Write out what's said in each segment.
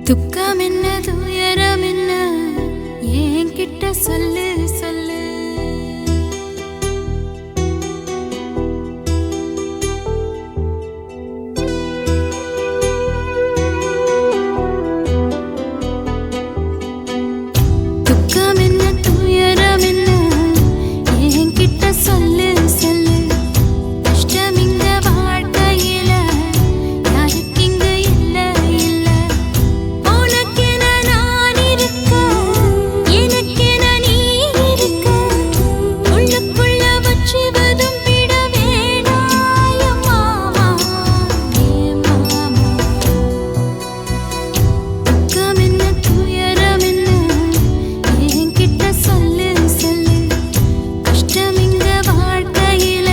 துக்கம் என்ன துயரம் என்ன என்கிட்ட சொல்லு சொல்லு. துக்கம் என்ன துயரம் என்ன என்கிட்ட சொல்லு சொல்லு. கஷ்டம் இங்க வாழ்க்கையில யாருக்கு இங்க இல்ல இல்ல. உனக்கென நான் இருக்க எனக்கென நீ இருக்க. உள்ளுக்குள்ள வச்சுவதும் விட வேணாய மாமா ஏ மாமா. துக்கம் என்ன துயரம் என்ன என்கிட்ட சொல்லு சொல்லு. கஷ்டம் இங்க வாழ்க்கையில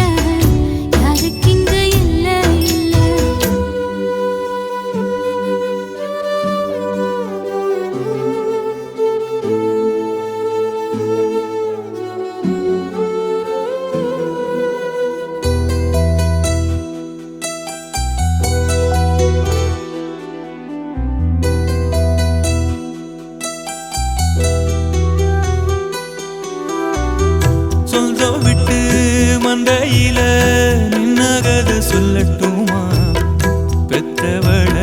யாருக்கு இங்க இல்ல இல்ல. சொந்தம் விட்டு மந்தையில நின்னகத சொல்லட்டுமா? பெத்தவள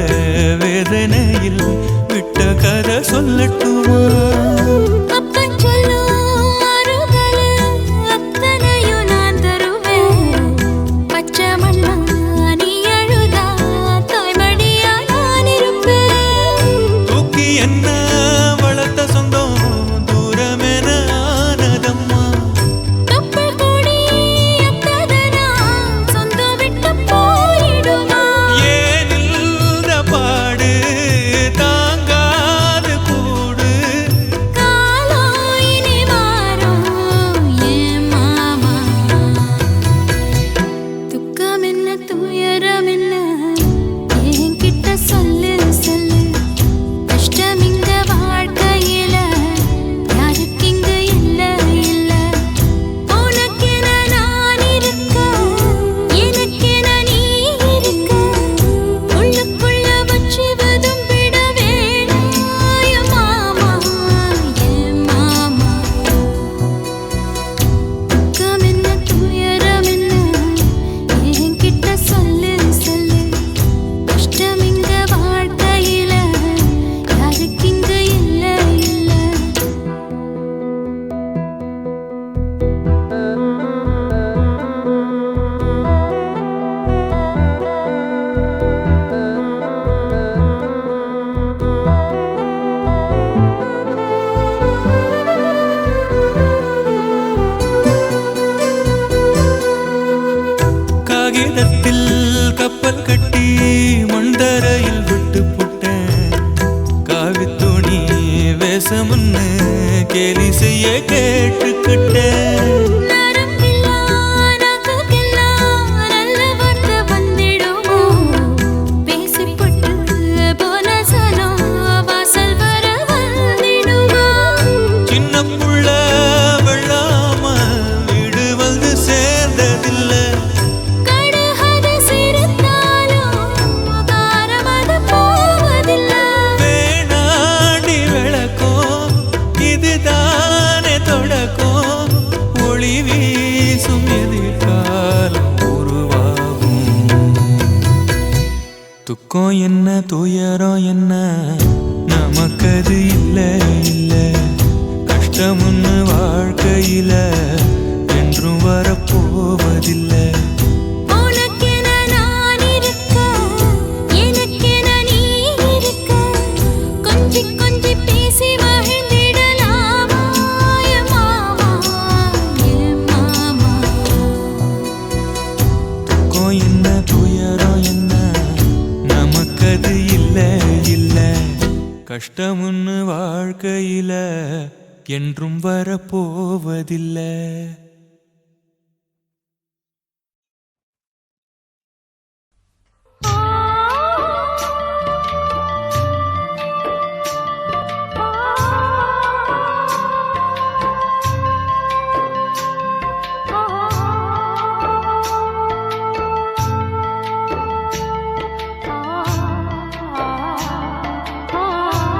வேதனையில் விட்ட கதை சொல்லட்டுமா? அப்பன் சொல்லும் ஆறுதலு அத்தனையும் நான் தருவேன். பச்சை மண்ணா நீ அழுதா தாய்மடியா நான் இருப்பேன். தூக்கி என்ன வளர்த்த சொந்தம் தூரமென ஆனதம்மா. தொப்புள் கொடி அத்ததனா சொந்தம் விட்டு போயிடுமா? ஏன் இந்த பாடு தாங்காது கூடு. காலம் இனி மாறும் ஏன் மாமா. துக்கம் என்ன துயரம் என்ன என்கிட்ட சொல்லு சொல்லு. கஷ்டம் இங்க வாழ்க்கையில யாருக்கு இங்க இல்ல இல்ல. உனக்கென நான் இருக்க எனக்கென நீ இருக்க. உள்ளுக்குள்ள வச்சுவதும் விட வேணாய மாமா ஏ மாமா. துக்கம் என்ன துயரம் என்ன என்கிட்ட சொல்லு சொல்லு. கஷ்டம் இங்க வாழ்க்கையில யாருக்கு இங்க இல்ல இல்ல. காகிதத்தில் கப்பல் கட்டி மண்டரையில் விட்டு புட்டேன். காவித்துணி வேஷம்னு கேலி செய்ய கேட்டுக்கிட்டேன். நரம்பில்லா நகைக்கெல்லாம் நல்ல வார்த்தை வந்திடுமோ? பேசிப்பட்டு போன சனம் வாசல் வர வந்திடுமோ? சின்ன புள்ள வெள்ளாம வீடு வந்து சேர்ந்ததில்லை. கடுகது சிரித்தாலும் காரம் அது போவதில்லை. வேணாண்டி விளக்கம் இதுதானே தொடக்கம். ஒளி வீசும் எதிர்காலம் உருவாகும். துக்கம் என்ன துயரம் என்ன நமக்கது இல்ல இல்ல. கஷ்டம்னு வாழ்க்கையில என்றும் வரப்போவதில்லை. உனக்கென நான் இருக்க எனக்கென நீ இருக்க. கொஞ்சி கொஞ்சி பேசி மகிழ்ந்திடலாமா ஏ மாமா ஏ மாமா. துக்கம் என்ன துயரம் என்ன நமக்கது இல்ல இல்ல. கஷ்டம்னு வாழ்க்கையில என்றும் வரப்போவதில்லை. ஆ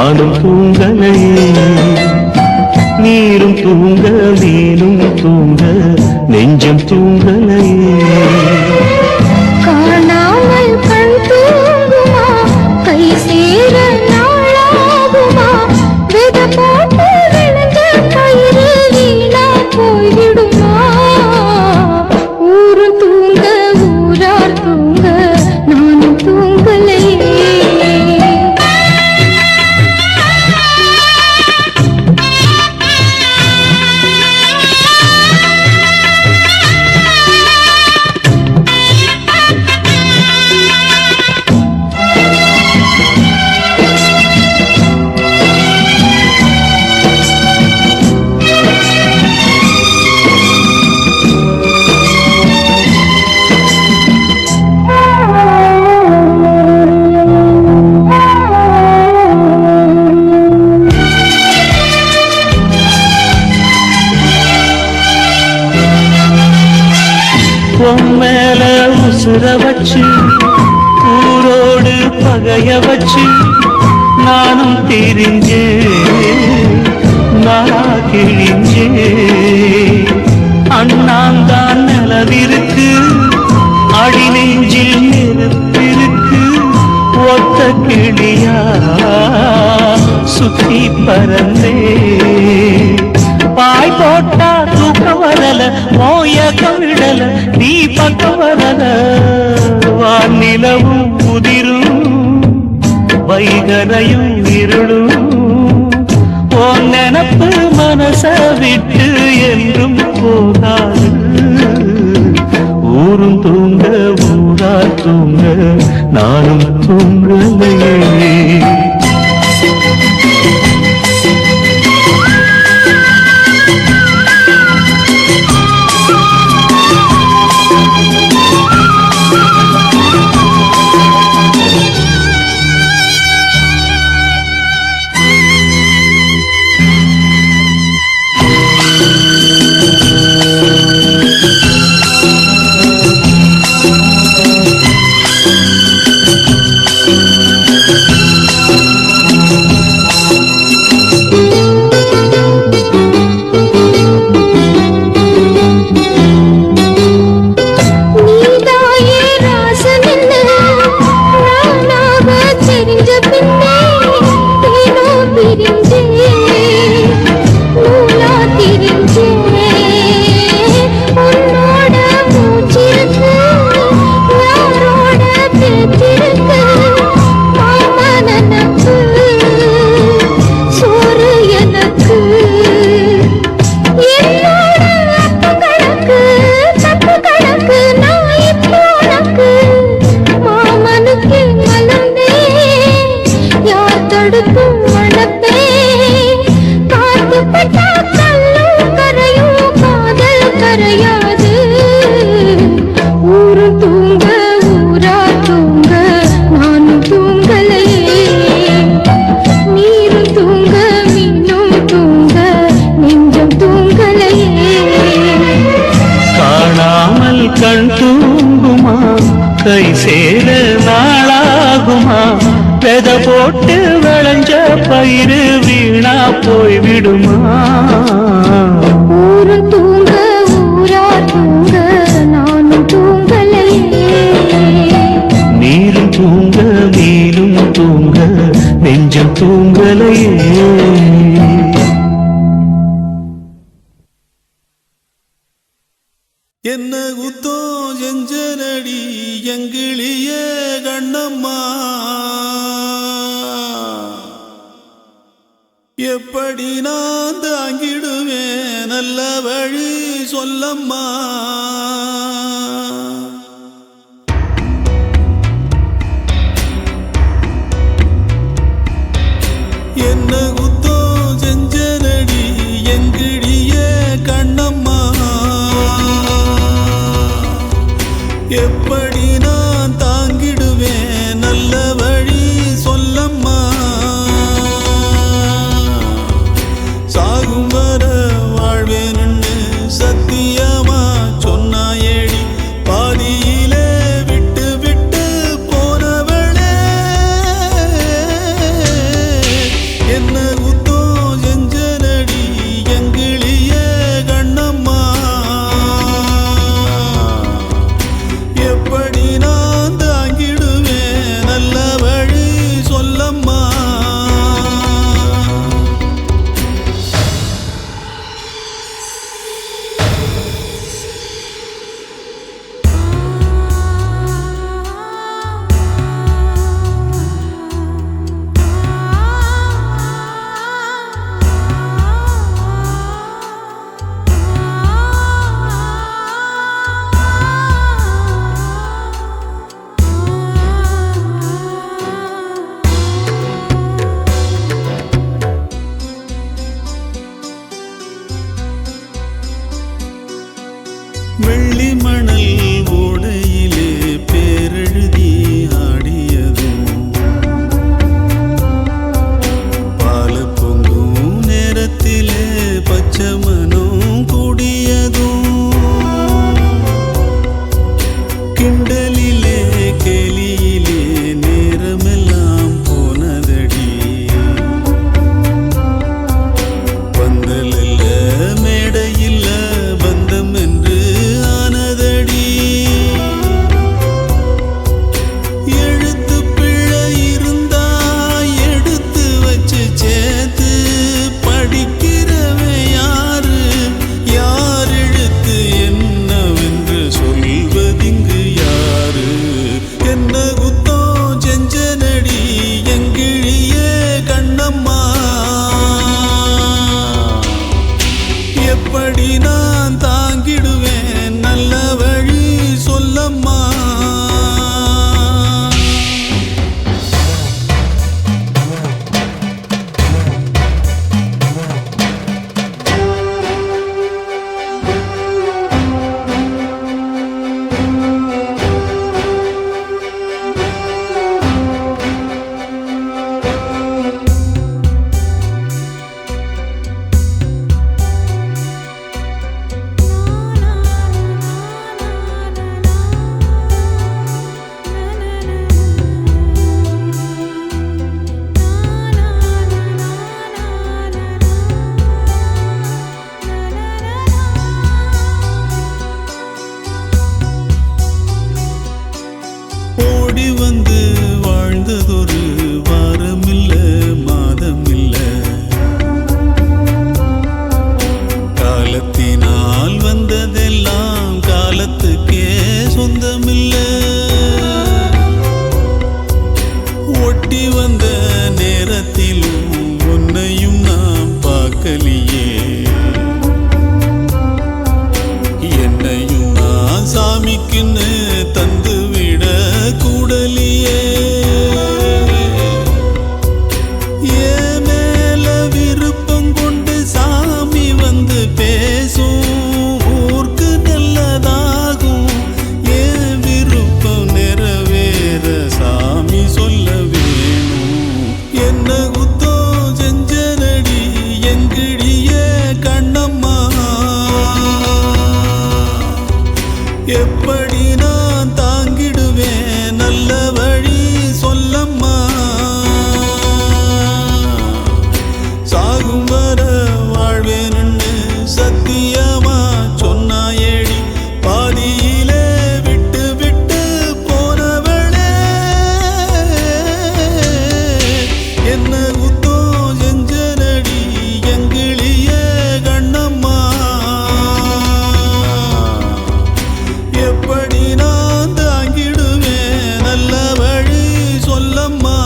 நானும் தூங்கலையே. நீரும் தூங்க நீனும் தூங்க நெஞ்சம் தூங்கலையே. காணாமல் கண் தூங்குமா கை சேர நாளாகுமா வித போட்டு விழுந்த கயிறு வீணா போய்விடுமா ஊரு தூங்க ஊரார் தூங்க நானும் தூங்கலையே. மேல உசுர வச்சு ஊரோடு பகைய வச்சு நானும் திரிஞ்சே நானா கிழிஞ்சே. அண்ணாந்தான் நிலவிருக்கு அடி நெஞ்சில் நெருப்பிருக்கு ஒத்த கிளியா சுத்தி பறந்தே. பாய் போட்டா தூக்கம் வரல மோயக்கம் விடல நீ பக்கம் வரல வானிலவும் உதிரும் வைகரையும் இருளும் உன் நினப்பு மனச விட்டு என்றும் போகாது. ஊரும் தூங்க ஊரா தூங்க நானும் தூங்கலையே. கண் தூங்குமா கை சேர நாளாகுமா வெத போட்டு விளைஞ்ச பயிறு வீணா போய்விடுமா. ஊரு தூங்க ஊரா தூங்க நானும் தூங்கலையே. நீரும் தூங்க நீரும் தூங்க நெஞ்சம் தூங்கலையே. என்ன குத்தோ செஞ்சனடி எங்கிளிய கண்ணம்மா எப்படி நான் தாங்கிடுவேன் நல்ல வழி சொல்லம்மா. என்ன குத்தோ செஞ்சனடி எங்கிளிய கண்ணம்மா எப்படி நான் தாங்கிடுவேன் நல்ல வழி சொல்லம்மா. சாகும் வர வாழ்வேன்னு சத்தியமா சொன்னாயேடி பா வெள்ளி மணல் ஓடையிலே பேரெழுதி ஆடியதும் பால பொங்கும் நேரத்திலே பச்சை மனம் கூடியதும் கிண்டலிலே கேலியிலே நேரமெல்லாம் போனதடி பந்தலில்ல மேடையில்ல பந்தம் என்று ஆனதடி எழுத்து பிழை இருந்தா எடுத்து வச்சு சேர்த்து படிக்கிறவன் யாரு யார் எழுத்து என்னவென்று சொல்வதிங்கு யாரு என்ன குத்தம் செஞ்சனடி எங்கிழியே கண்ணம்மா எப்படி நான் தாங்கிடுவேன் நல்ல வழி சொல்லம்மா ஓடி வந்து வாழ்ந்ததொரு வாரமில்ல மாதமில்ல காலத்தினால் வந்ததெல்லாம் காலத்துக்கே சொந்தமில்ல ஒட்டி வந்த நேரத்திலும் உன்னையும் நான் பார்க்கலியே என்னையும் நான் சாமிக்குன்னு தந்து விட கூடலியே ஏன் மேல விருப்பம் கொண்டு சாமி வந்து பேசும் ஊருக்கு நல்லதாகும் ஏன் விருப்பம் நிறைவேற சாமி சொல்ல வேணும் என்ன குத்தம் செஞ்சனடி எங்கிடியே கண்ணம்மா எப்படி நான் தாங்கிடுவேன் நல்ல வழி சொல்லம்மா சாகும் வர வாழ்வேன்னு சத்தியமா சொன்னாயேடி பாதியிலே விட்டு விட்டு போனவளே என்ன குத்தம் செஞ்சனடி எங்கிழியே கண்ணம்மா எப்படி நான் தாங்கிடுவேன் நல்ல வழி சொல்லம்மா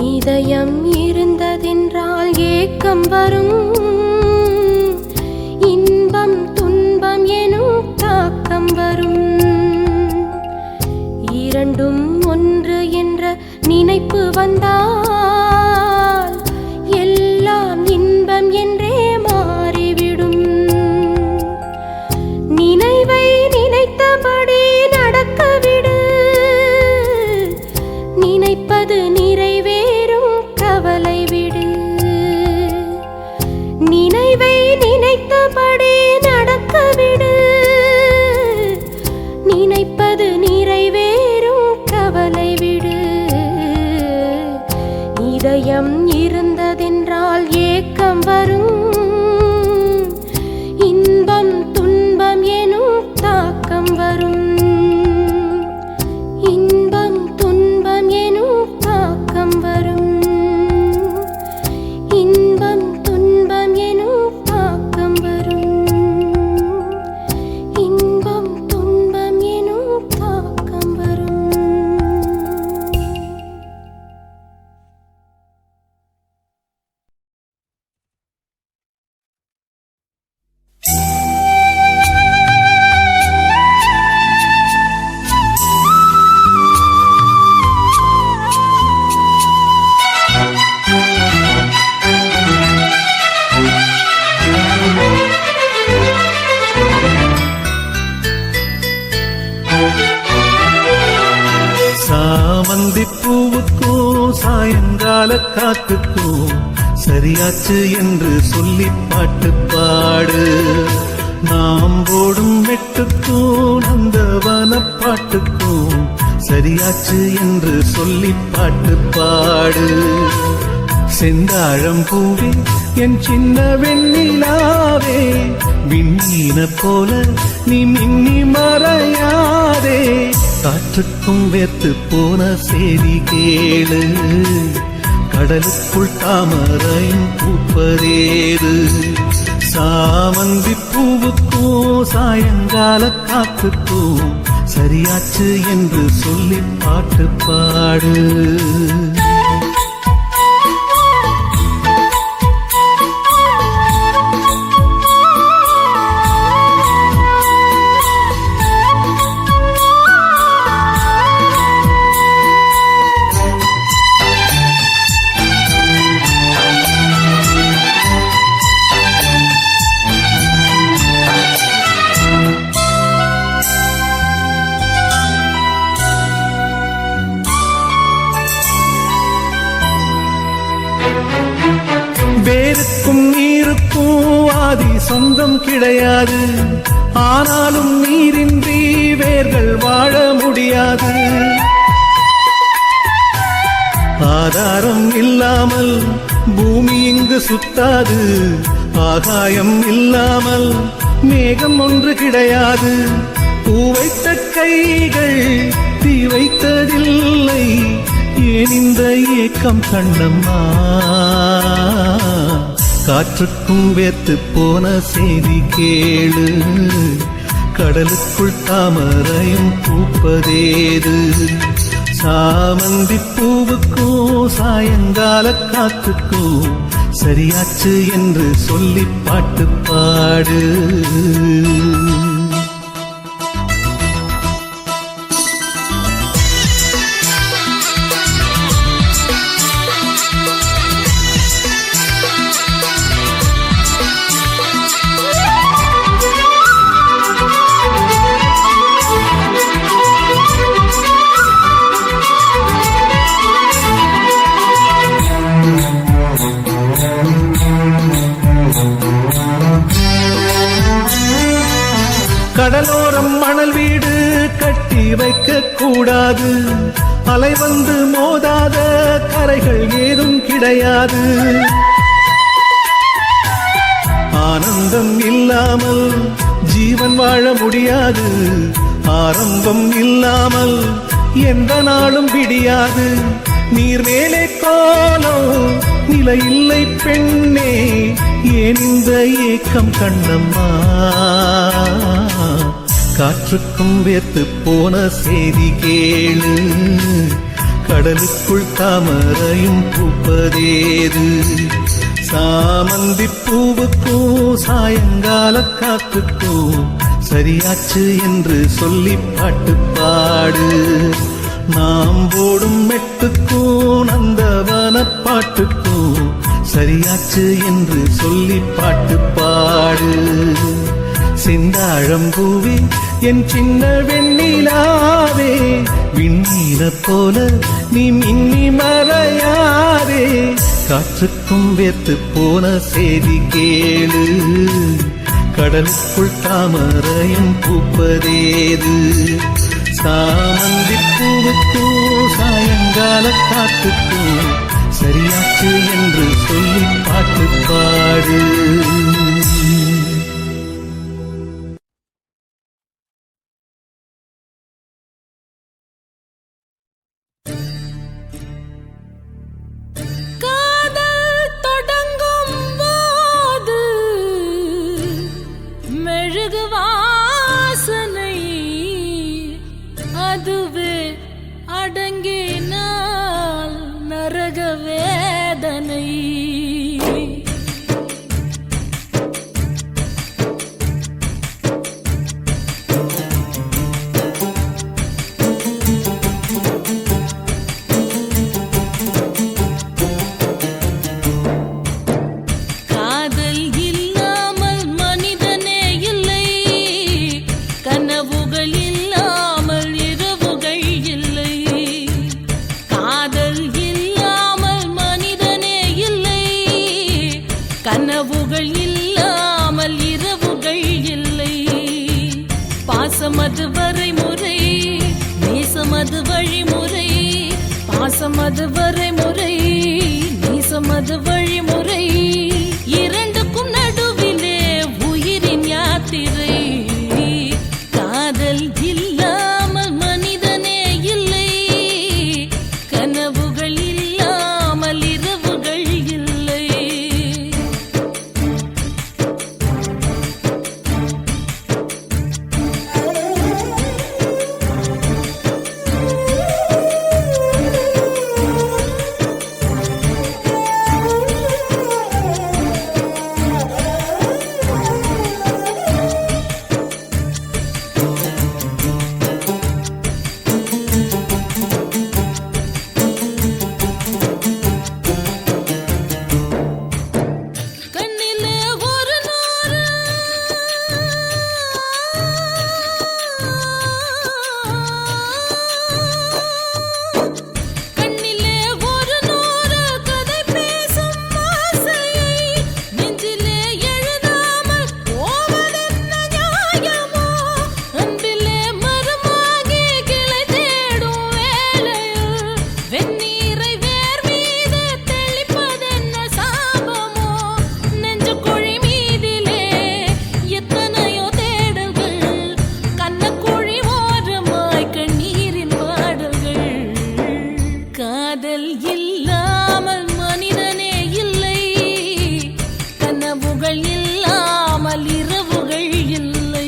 இதயம் இருந்ததென்றால் ஏக்கம் வரும் இன்பம் துன்பம் எனும் தாக்கம் வரும் இரண்டும் ஒன்று என்ற நினைப்பு வந்தால் எல்லாம் இன்பம் என்றே மாறிவிடும் நினைவை நினைத்தபடி நடக்கவிடு நினைப்பது நிறைவேறும் கவலை காத்துக்கும் சரியாச்சு என்று சொல்லி பாட்டு பாடு. நாம் போடும் வெட்டுக்கும் நந்தவன பாட்டுக்கும் சரியாச்சு என்று சொல்லி பாட்டு பாடு. செந்தாழம் பூவே என் சின்ன வெண்ணிலாவே, விண்ணீன போல நீ மின்னி மறையாதே. காற்றுக்கும் வேர்த்து போன செய்தி கேளு, கடலுக்குள் தாமரையும் பூப்பதேது. சாமந்தி பூவுக்கும் சாயங்கால காத்துக்கும் சரியாச்சு என்று சொல்லி பாட்டு பாடு. வேருக்கும் நீருக்கும் ஆதி சொந்தம் கிடையாது, ஆனாலும் நீரின்றி வேர்கள் வாழ முடியாது. ஆதாரம் இல்லாமல் பூமி இங்கு சுத்தாது, ஆகாயம் இல்லாமல் மேகம் ஒன்று கிடையாது. பூ வைத்த கைகள் தீ வைத்ததில்லை, ஏன் இந்த ஏக்கம் கண்ணம்மா? காற்றுக்கும் வேத்து போன செய்தி கேளு, கடலுக்குள் தாமரையும் பூப்பதேது. சாமந்தி பூவுக்கும் சாயங்கால காத்துக்கும் சரியாச்சு என்று சொல்லி பாட்டு பாடு. கடலோரம் மணல் வீடு கட்டி வைக்க கூடாது, அலை வந்து மோதாத கரைகள் ஏதும் கிடையாது. ஆனந்தம் இல்லாமல் ஜீவன் வாழ முடியாது, ஆரம்பம் இல்லாமல் எந்த நாளும் விடியாது. நீர் மேலே கோலம் நிலையில்லை பெண்ணே, ஏன் இந்த ஏக்கம் கண்ணம்மா? காற்றுக்கும் வேர்த்து போன செய்தி கேளு, கடலுக்குள் தாமரையும் பூப்பதேது. சாமந்தி பூவுக்கும் சாயங்கால காத்துக்கும் சரியாச்சு என்று சொல்லி பாட்டு பாடு. நாம் போடும் மெட்டுக்கும் நந்தவன பாட்டுக்கும் சரியாச்சு என்று சொல்லி பாட்டு பாடு. செந்தாழம் பூவே என் சின்ன வெண்ணிலாவே, விண்ணீன போல நீ மின்னி மறையாதே. காற்றுக்கும் வேத்து போன செய்தி கேளு, கடலுக்குள் தாமரையும் பூப்பதேது. சாமந்தி பூவுக்கும் சாயங்கால காத்துக்கும் சரியாச்சு என்று சொல்லி பாட்டு பாடு. அதுவே அடங்கினால் நரக வேதனை. அது வழிமுறை, பாசம் அது வரைமுறை, நீசம் அது வழிமுறை, இரண்டுக்கும் நடுவிலே உயிரின் யாத்திரை. காதல் இல்லாமல் மனிதனே இல்லை, கனவுகள் இல்லாமல் இரவுகள் இல்லை. கண்ணிலே ஒரு நூறு கண்ணிலே ஒரு நூறு கதை பேசும் ஆசையை நெஞ்சிலே எழுதாமல் போவதென்ன நியாயமோ? அன்பிலே மரமாகி கிளை தேடும் வேளையில் வெந்நீரை வேர் மீது தெளிப்பதென்ன சாபமோ? நெஞ்சு குழி மீதிலே எத்தனையோ தேடல்கள், கண்ணக்குழி ஓரமாய் கண்ணீரின் பாடல்கள். காதல் இல்லாமல் மனிதனே இல்லை, கனவுகள் இல்லாமல் இரவுகள் இல்லை.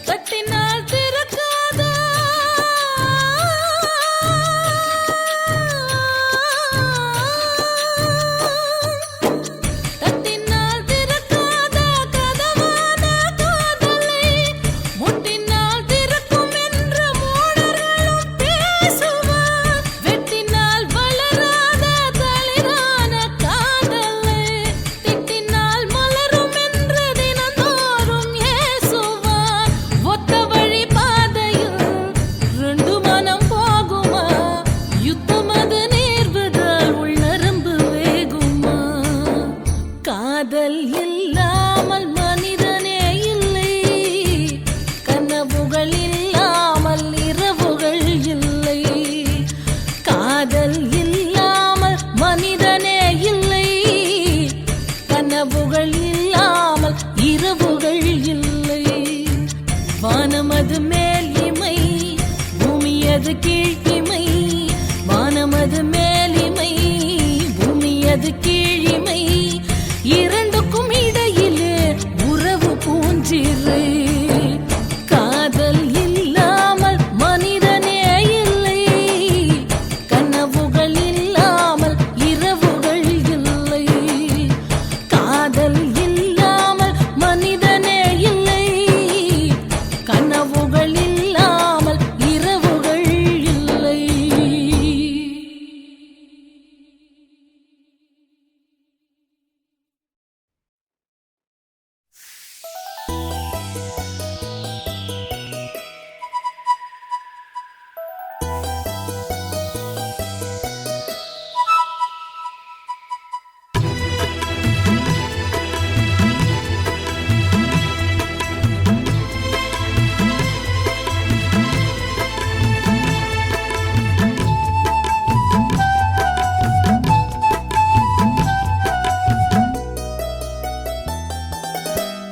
தட்டினால் திறக்காதா தட்டினால் திறக்காதா கதவான காதலை, முட்டினால் திறக்கும் என்று மூடர்களும் பேசுவார். வெட்டினால் வளராத தளிரான காதலை, திட்டினால் மலரும் என்று தினந்தோறும் ஏசுவார். ஒத்த வழி பாதையில் ரெண்டு மனம் போகுமா? யுத்தம் அது நேர்வதால் உள்நரம்பு வேகுமா? காதல் இல்லாமல் மனிதனே இல்லை, கனவுகள் இல்லாமல் இரவுகள் இல்லை. காதல் இல்லாமல் மனிதனே இல்லை, கனவுகள் இல்லாமல் இரவுகள் இல்லை. வானமது மேல் இமை, பூமியது கீழ்இமை, வானமது மேல் இமை, பூமியது கீழிமை, இரண்டுக்கும் இடையிலே உறவு பூஞ்சிறை. காதல் இல்லாமல் மனிதனே இல்லை, கனவுகள் இல்லாமல் இரவுகள் இல்லை. காதல் இல்லாமல் மனிதனே இல்லை, கனவுகள் இல்லாமல் இரவுகள் இல்லை.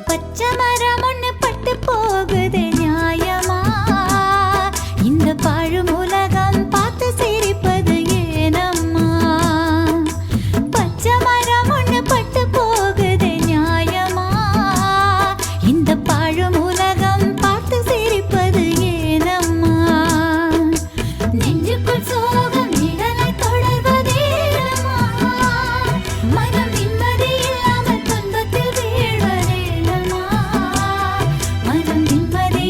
பச்சை மரம் ஒண்ணு பட்டு போகுது நியாயமா? இந்த பாழும் உலகம் பார்த்து சிரிப்பது ஏனம்மா? பச்சை மரம் ஒண்ணு பட்டு போகுது நியாயமா? இந்த பாழும் உலகம் பார்த்து சிரிப்பது ஏனம்மா? நெஞ்சுக்குள் சோகம் நிழலை தொடர்வதேனம்மா? மனம் நிம்மதி இல்லாமல் துன்பத்தில் வீழ்வதேனம்மா? மனம் நிம்மதி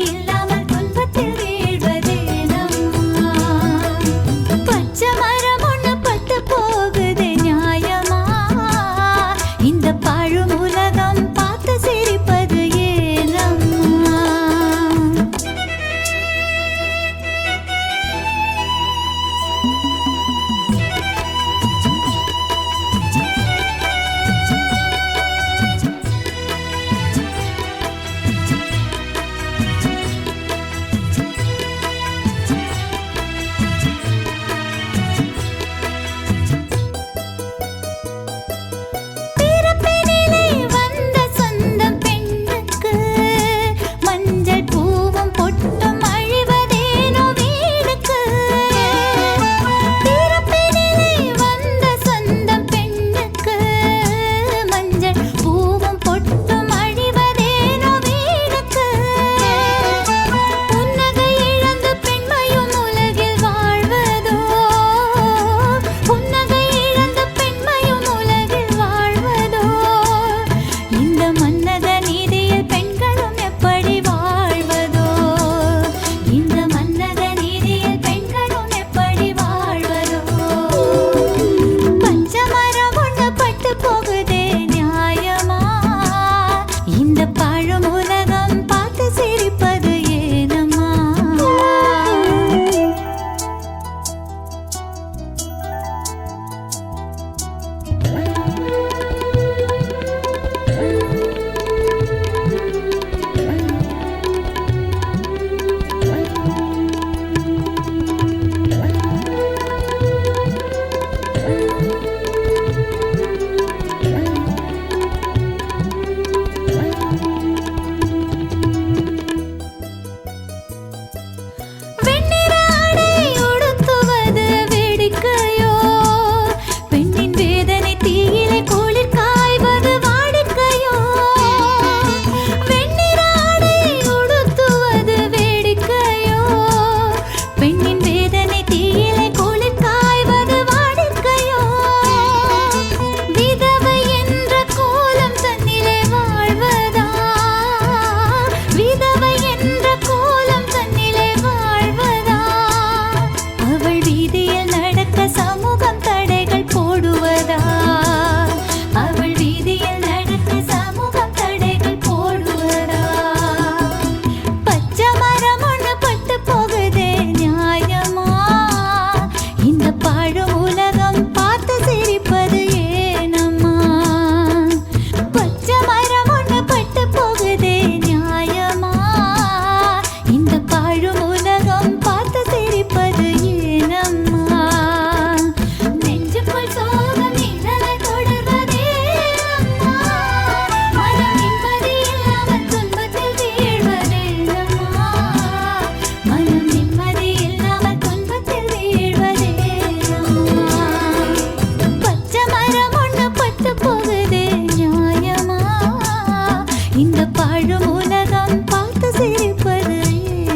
வாழும் உலகம் பார்த்து சிரிப்பது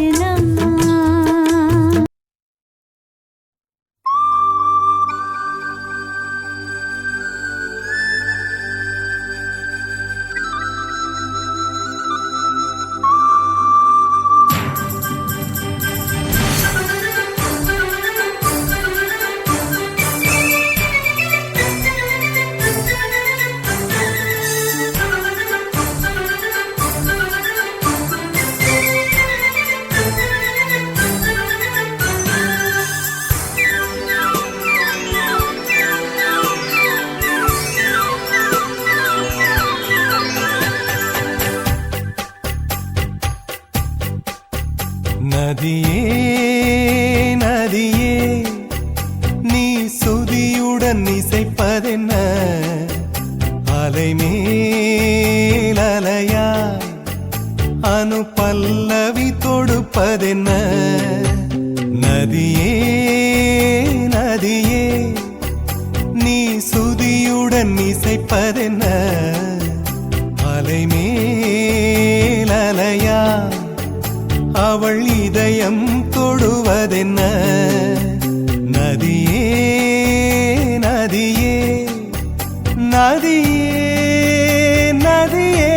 ஏனம்மா? நதியே நதியே நீ சுதியுடன் இசைப்பதென்ன அலைமேல் அலையாய் அனு பல்லவி தொடுப்பதென்ன நதியே நதியே நீ சுதியுடன் இசைப்பதென்ன அலைமேல் அலையாய் அவள் இதயம் தொடுவதென்ன நதியே நதியே நதியே நதியே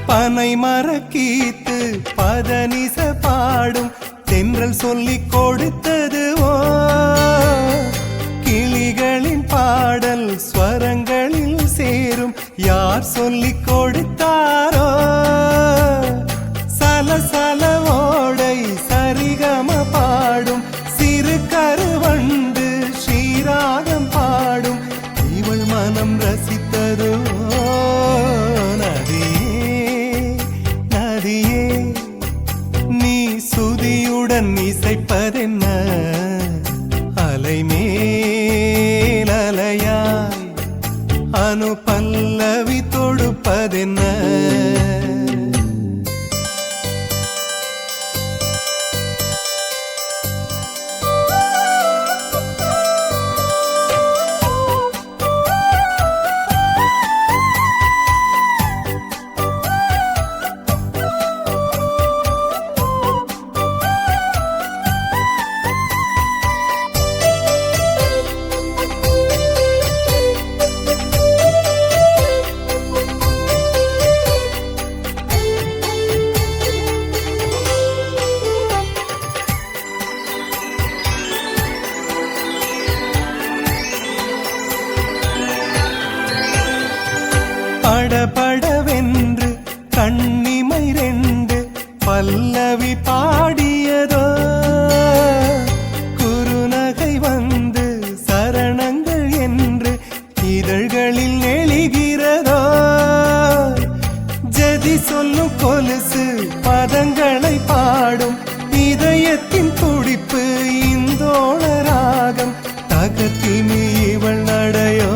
பனை மரக்கீத்து பதனிச பாடும் தென்றல் சொல்லிக் கொடுத்தது ஓ கிளிகளின் பாடல் ஸ்வரங்களில் சேரும் யார் சொல்லிக் கொடுத்தாரோ சலசல ஓடை சரிகம பாடும் சிறு கருவண்டு ஸ்ரீராகம் பாடும் இவள் மனம் ரசித்ததோ நீ சுதியுடன் இசைப்பதென்ன அலைமேல் அலையாய் அனு பல்லவி தொடுப்பதென்ன படபடவென்று கண்ணிமை ரெண்டு பல்லவி பாடியதோ குறுநகை வந்து சரணங்கள் என்று இதழ்களில் நெளிகிறதோ ஜதி சொல்லும் கொலுசு பதங்களை பாடும் இதயத்தின் துடிப்பு இந்தோள ராகம் தகத்தினி இவள் நடையோ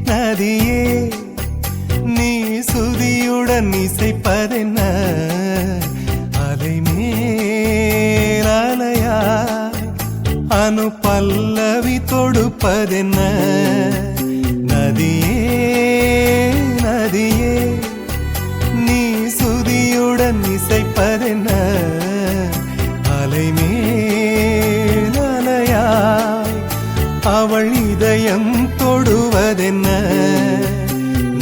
நதியே நீ சுதியுடன் இசைப்பதென்ன அலைமேல் அலையாய் அனு பல்லவி தொடுப்பதென்ன நதியே நதியே நீ சுதியுடன் இசைப்பதென்ன அலைமேல் அலையாய் அவள் இதயம் தொடுவதென்ன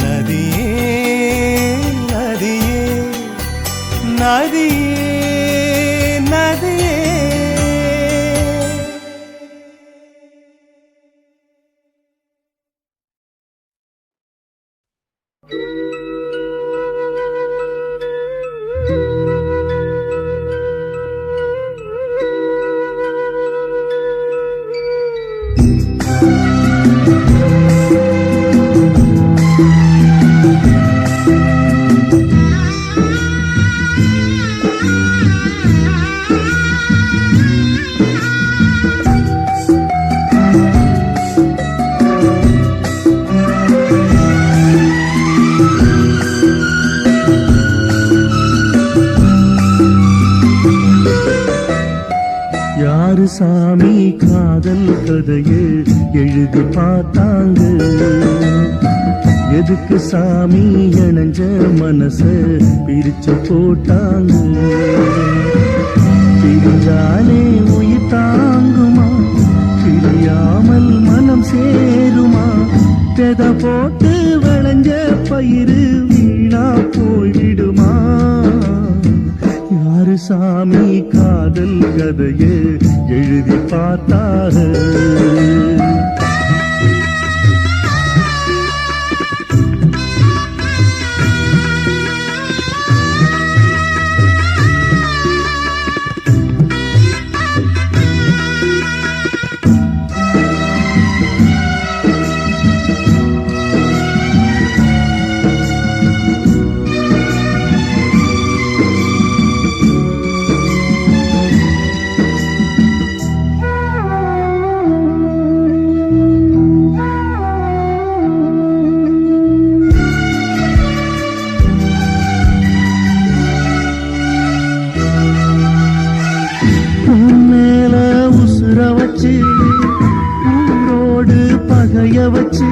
நதியே நதியே நதியே நதியே யாரு சாமி காதல் கதையை எழுதி பார்த்தாங்க எதுக்கு சாமி இணைஞ்ச மனச பிரிச்சு போட்டாங்க பிரிஞ்சாலே உயிர் தாங்குமா பிரியாமல் மனம் சேருமா தெத போட்டு விளைஞ்ச பயிறு வீணா போய்விடுமா யாரு சாமி காதல் கதையை எழுதி பார்த்தார வச்சு ஊரோடு பகைய வச்சு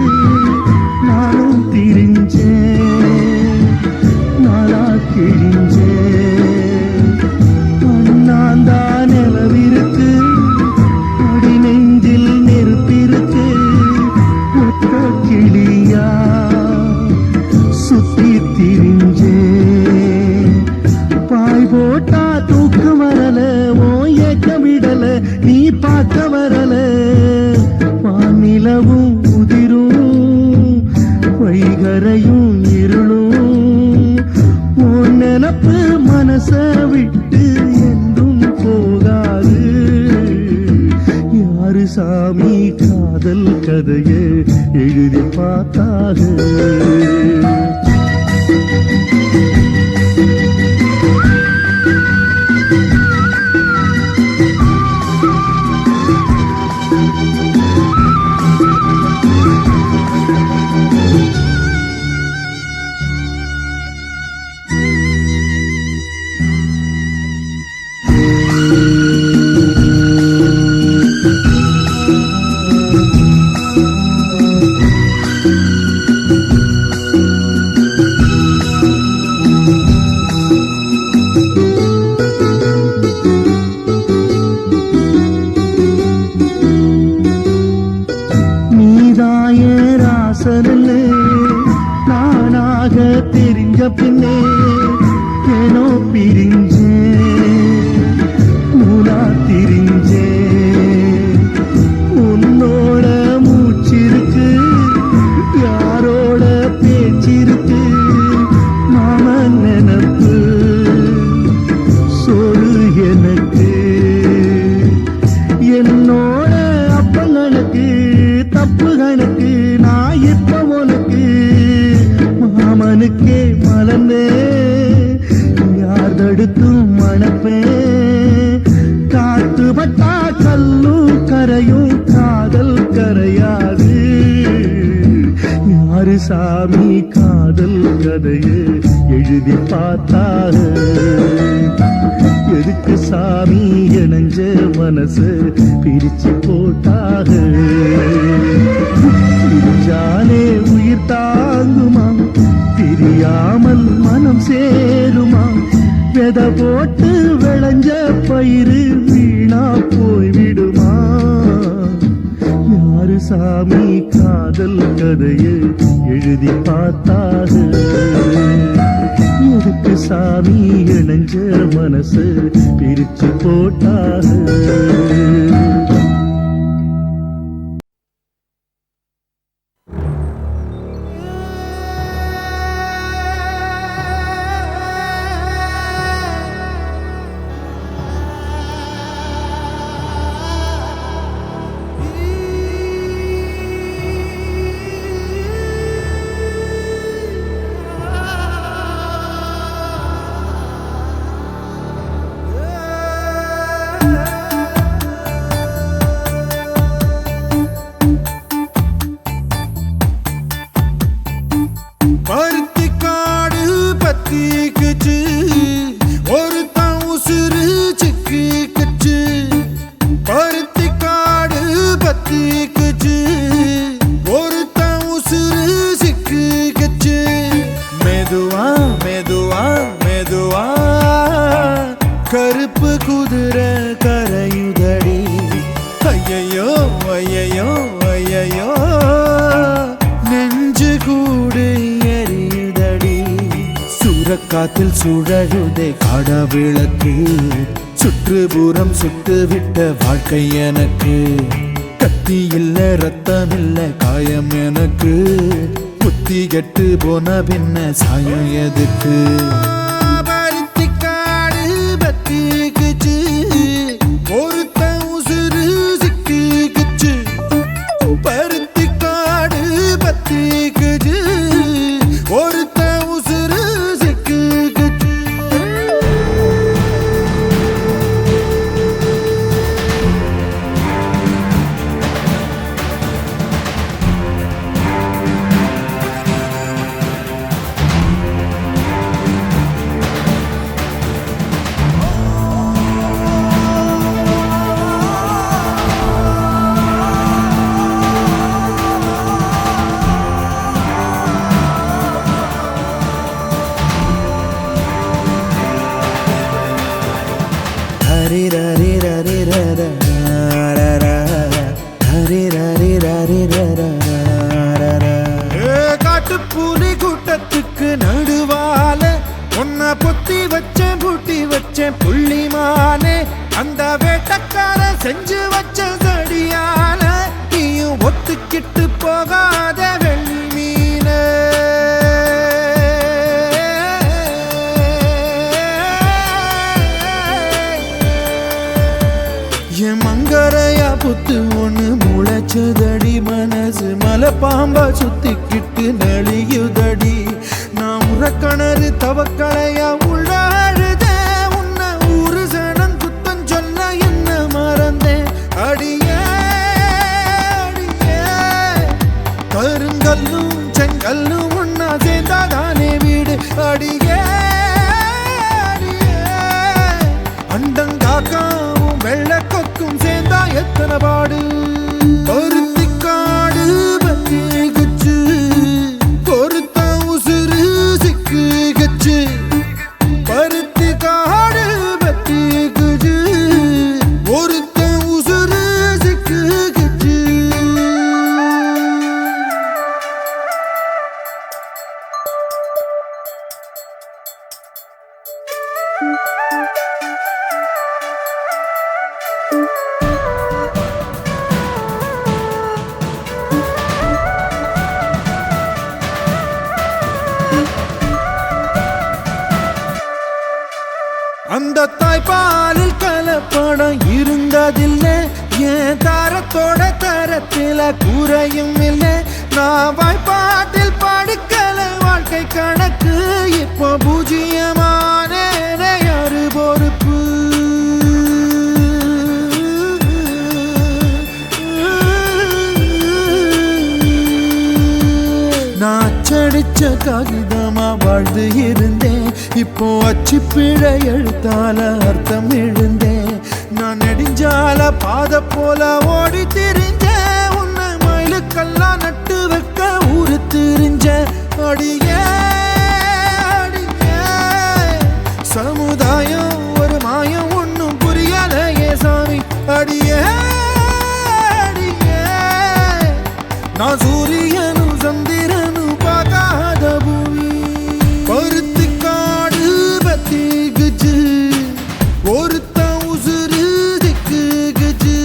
நானும் திரிஞ்சேன் நாளா கிழிஞ்சேன் அண்ணாந்தா நிலவிருக்கு அடி நெஞ்சில் நெருப்பிருக்கு ஒத்த கிளியா சுத்தி திரிஞ்சேன் பாய் போட்டா தூக்கு வரல ஓ ஏக்கம் விடல நீ பார்க்க வரல வானிலவும் உதிரும் வைகரையும் இருளும் உன் நினப்பு மனச விட்டு என்றும் போகாது யாரு சாமி காதல் கதையை எழுதி பார்த்தாக நானாக தெரிஞ்ச பின்னே ஏனோ பிரிஞ்சேன் நூலா திரிஞ்சேன் உன்னோட மூச்சிருக்கு யாரோட பேச்சிருக்கு மாமன் நினப்பு சொல் எனக்கு என்னோட அப்பங்களுக்கு தப்பு கணக்கு நான் இப்ப உனக்கு மாமனுக்கே மலர்ந்தே யார் தடுத்தும் மணப்பேன் காத்து பட்டா கல்லும் கரையும் காதல் கரையாது யாரு சாமி காதல் கதையை எழுதி பார்த்தாரு எதுக்கு சாமி இணைஞ்ச மனசு பிரிச்சு போட்டாக பிரிஞ்சாலே உயிர் தாங்குமா பிரியாமல் மனம் சேருமா வெத போட்டு விளைஞ்ச பயிறு வீணா போய்விடுமா யாரு சாமி காதல் கதையை எழுதி பார்த்தாக எதுக்கு சாமி இணைஞ்ச மனசு பிரிச்சு போட்டாக கருப்பு குதிரை கரையுதடி ஐயையோ ஐயையோ ஐயையோ நெஞ்சு கூடு எரியுதடி சூறக்காத்தில் சுழழுதே காட விளக்கு சுற்றுப்புறம் சுட்டு விட்ட வாழ்க்கை எனக்கு கத்தி இல்ல ரத்தம் இல்ல காயம் எனக்கு புத்தி கெட்டு போன பின்ன சாயம் எதுக்கு பருத்திக்காடு பத்திக்குச்சு ஒருத்த உசுறு சிக்கிக்குச்சு பருத்திக்காடு பத்திக்குச்சு ஒருத்த உசுறு சிக்கிக்குச்சு காட்டுப்பூனை கூட்டத்துக்கு நடுவால உன்னை பொத்தி வச்சேன் பூட்டி வச்சேன் புள்ளிமானே அந்த வேட்டக்கார செஞ்சு வச்ச சடியால நீயும் ஒத்துக்கிட்டு போகாத வெள்மீனே என் மங்கரையா புத்து ஒண்ணு முளைச்சதடி மனசு மலை பாம்பா சுத்திக்கிட்டு நெளியுதடி நான் உறக்கணறு தவக்களையா உள்ளாழுத உன்னை ஊரு சனம் குத்தம் சொல்ல என்ன மறந்தேன் அடியே அடியே கருங்கல்லும் செங்கல்லும் ஒன்னா சேர்ந்தாதானே வீடு அடியே அடியே அண்டங்காக்காவும் வெள்ள கொக்கும் சேர்ந்தா எத்தனை பாடு பருத்திக்காடு பத்திக்குச்சு பொறுத்த உசுறு சிக்குச்சு பருத்திக்காடு பத்திக்குச்சு பொறுத்த உசுறு சிக்குச்சு அந்த தாய்ப்பாலில் கலப்படம் இருந்ததில்லை என் தாரத்தோட தரத்தில குறையும் இல்லை நான் வாய்ப்பாட்டில் பாடுக்கல வாழ்க்கை கணக்கு இப்போ பூஜ்ஜியமான யாரு பொறுப்பு நான் அச்சடிச்ச காகிதமா வாழ்ந்து இருந்தேன் இப்போ அச்சு பிழை எழுத்தால அர்த்தம் எழுந்தேன் நான் நெடுஞ்சால பாத போல ஓடி திரிஞ்சேன் உன்னை மயிலுக்கெல்லாம் நட்டு வைக்க ஊரு திரிஞ்ச அடியே அடியே சமுதாயம் ஒரு மாயம் ஒன்னும் புரியலையே சாமி அடியே அடியே நான் சூரியனும் சந்திரனும் பார்க்காத பூமி பருத்திக்காடு பத்திக்குச்சு ஒருத்த உசுறு திக்குச்சு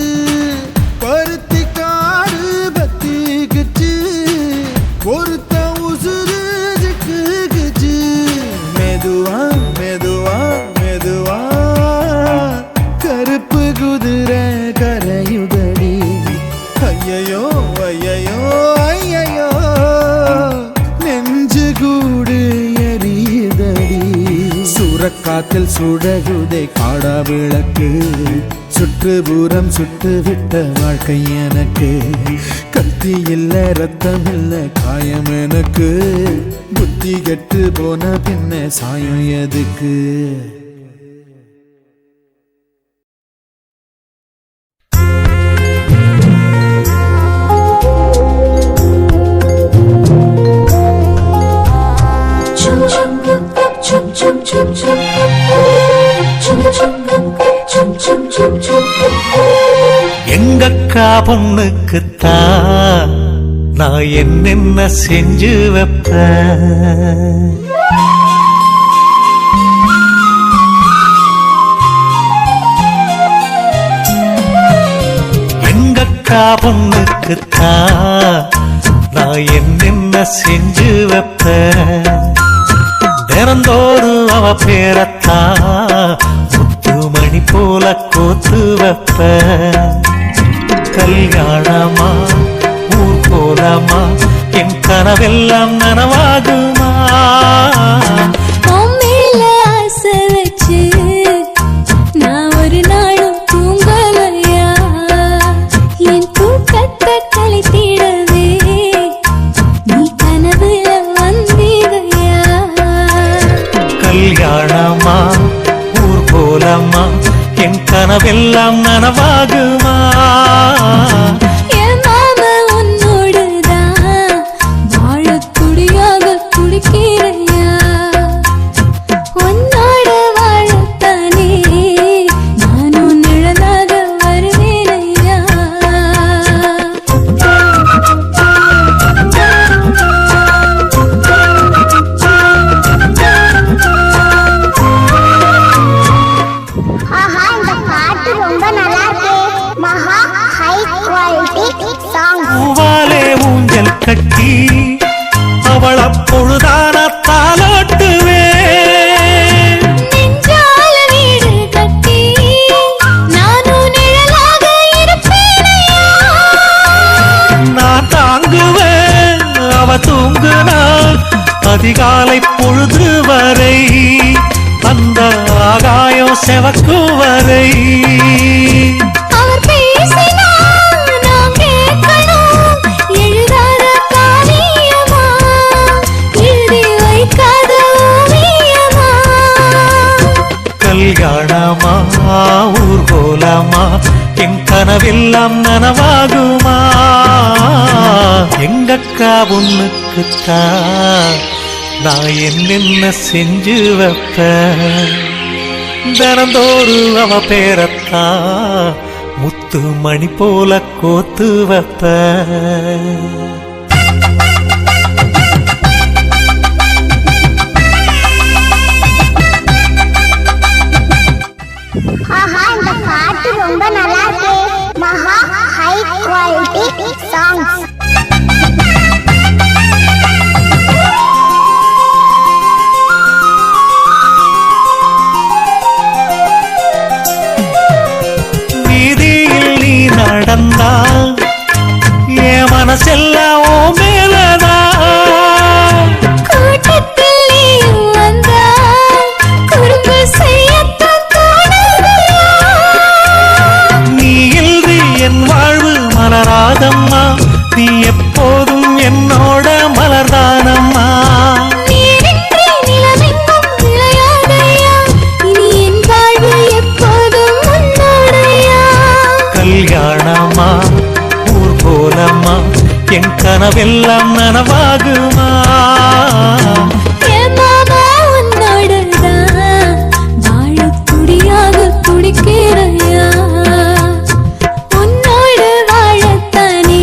பருத்திக்காடு பத்திக்குச்சு ஒருத்த உசுறு திக்குச்சு மெதுவா மெதுவா மெதுவா கருப்பு குதிரை கரையுதடி ஐயையோ ஐயையோ ஐயையோ நெஞ்சு கூடு எரியுதடி சூறக்காத்தில் சுடகுதை காடா விளக்கு சுற்றுப்புறம் சுட்டு விட்ட வாழ்க்கை எனக்கு கத்தி இல்ல ரத்தம் இல்ல காயம் எனக்கு புத்தி கெட்டு போன பின்ன சாயம் எதுக்கு chum chum chum chum chum chum chum chum chum எங்கக்கா பொண்ணுக்குத்தான் நான் என்னென்ன செஞ்சு வைப்பேன். எங்கக்கா பொண்ணுக்குத்தான் நான் என்னென்ன செஞ்சு வைப்பேன். தினந்தோறும் அவ பேரத்தான் முத்துமணி போல கோத்து வைப்பேன். கல்யாணமா ஊர் கோலமா என் கனவெல்லாம் நனவாகுமா? உம்மேல ஆசை வச்சு நான் ஒரு நாளும் தூங்கலையா? என் தூக்கத்தை கழித்திடவே நீ கனவுல வந்தீரையா? கல்யாணமா ஊர் கோலமா என் கனவெல்லாம் நனவாகுமா? என் மாமா உன்னோடுதான் வாழத் துடியாக துடிக்கிறையா? உன்னோட வாழத்தானே நானும் நிழலாக வருவேனையா? ஆஹா இந்த பாட்டு ரொம்ப நல்லா இருக்கு. மகா ஹை குவாலிட்டி சாங். பூவாலே ஊஞ்சல் கட்டி அவள பொழுதான தாலாட்டுவேன். நெஞ்சால வீடு கட்டி நானும் நிழலாக இருப்பேனையா? நான் தாங்குவேன் அவ தூங்குனாள் அதிகாலை பொழுது வரை, அந்த ஆகாயம் செவக்கும் வரை. அவர் பேசினால் நான் கேட்கணும். எழுதாத காவியமா, எழுதி வைக்காத ஓவியமா? கல்யாணமா ஊர்கோலமா என் கனவெல்லாம் நனவாகுமா? எங்கக்கா பொண்ணுக்குத்தான் நான் என்னென்ன செஞ்சு வைப்பேன். தினந்தோறும் அவ பேரத்தான் முத்து மணி போல கோத்து வைப்பேன். ஆஹா இந்த பாட்டு ரொம்ப நல்லா இருக்கு. மகா ஹை குவாலிட்டி சாங். வீதியில் நீ நடந்தா என் மனசெல்லாம் ஓ மேலதான். கூட்டத்தில் நீயும் வந்தால் குறும்பு செய்யத்தான் தோணுதையா? நீ இன்றி என் வாழ்வு மலராதம்மா, நீ எப்போதும் என்னோட மலர்தானம்மா. நீரின்றி நிலவெங்கும் விளையாதையா? இனி என் வாழ்வு எப்போதும் உன்னோடையா? கல்யாணமா ஊர்கோலமா என் கனவெல்லாம் நனவாகுமா? என் மாமா உன்னோடுதான் வாழத் துடியாக துடிக்கிறையா? உன்னோடு வாழத்தானே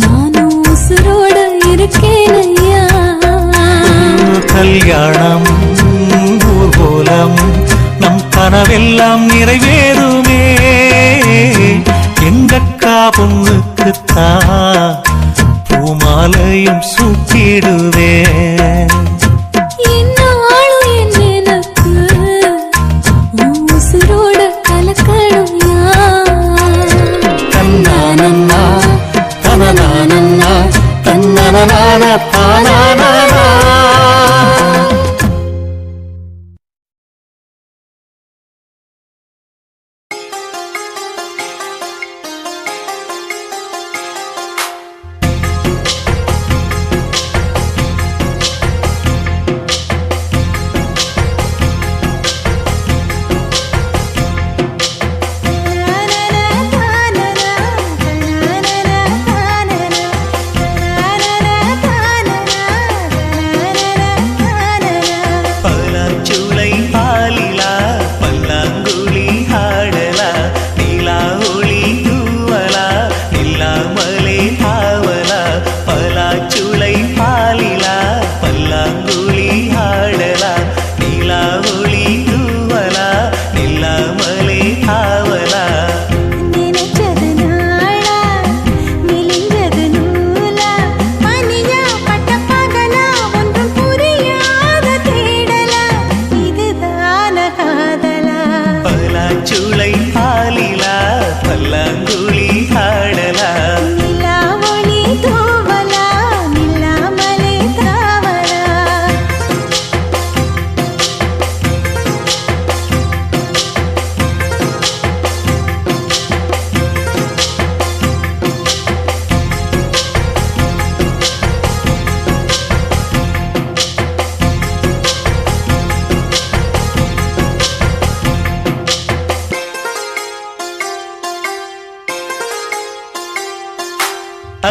நானும் உசுரோடு இருக்கேனையா? கல்யாணம் ஊர்கோலம் நம் கனவெல்லாம் நிறைவேறுமே. எங்கக்கா பொண்ணுக்குத்தான் பூமாலையும் சூட்டிடுவேன். என்னாலும் என் நினைப்பு உன் உசுரோட கலக்கணும்யா? தன்னானன்னா தனனானன்னா தன்னனனான தானானா.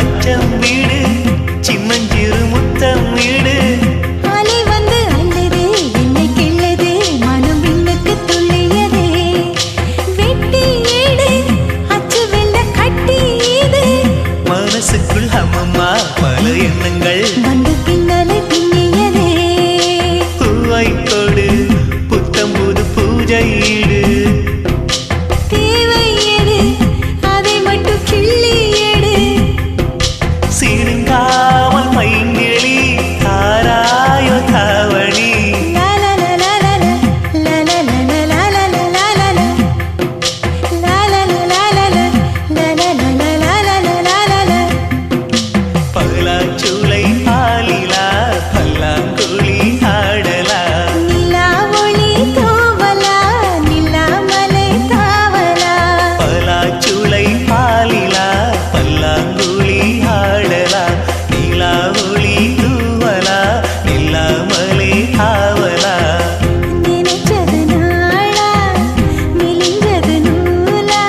அச்சம் வீடு சின்னஞ்சிறு முத்தம் வீடு அலை வந்து அல்லது என்னை கிள்ளது மனம் விண்ணுக்கு துள்ளியதே வெட்டி ஏடு அச்சு வெள்ள கட்டி இது மனசுக்குள் அம்மம்மா பல எண்ணங்கள் வந்து பின்னலை பின்னியதே பூவை கொடு புத்தம் புது பூஜை ஈடு தேவை எது அதை மட்டும் கிள்ளி எடு சீருங்காமல் பைங்கிளி தாராயோ தாவணி பலாச்சூளை பாலிலா பல்லாங்குழி ஆடலா நிலா ஒளி தோவலா நிலாமலை தாவலா பலாச்சூளை பாலிலா பல்லாங்குழி ஆடலா நிலா ஒளி தூவலா நிலாமலே ஆவலா நினைச்சது நாளா மெலிஞ்சது நூலா